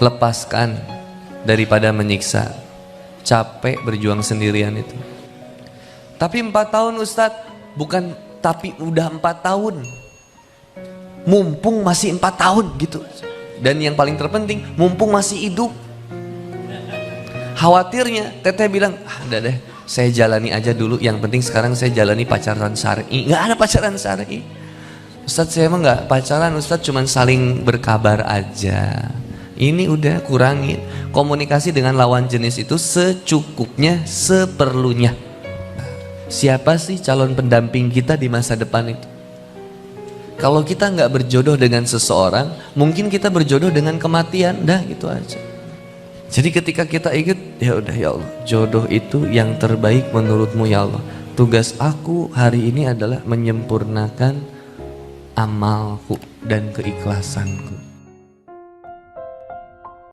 lepaskan daripada menyiksa. Capek berjuang sendirian itu. Tapi 4 tahun Ustadz, bukan tapi udah 4 tahun. Mumpung masih 4 tahun gitu. Dan yang paling terpenting, mumpung masih hidup. Khawatirnya teteh bilang, udah deh, saya jalani aja dulu. Yang penting sekarang saya jalani pacaran syar'i. Nggak ada pacaran syar'i. Ustadz, saya emang nggak pacaran, Ustadz, cuman saling berkabar aja. Ini udah kurangin. Komunikasi dengan lawan jenis itu secukupnya, seperlunya. Siapa sih calon pendamping kita di masa depan itu? Kalau kita nggak berjodoh dengan seseorang, mungkin kita berjodoh dengan kematian, dah gitu aja. Jadi ketika kita ingat, ya udah ya Allah, jodoh itu yang terbaik menurutmu ya Allah. Tugas aku hari ini adalah menyempurnakan amalku dan keikhlasanku.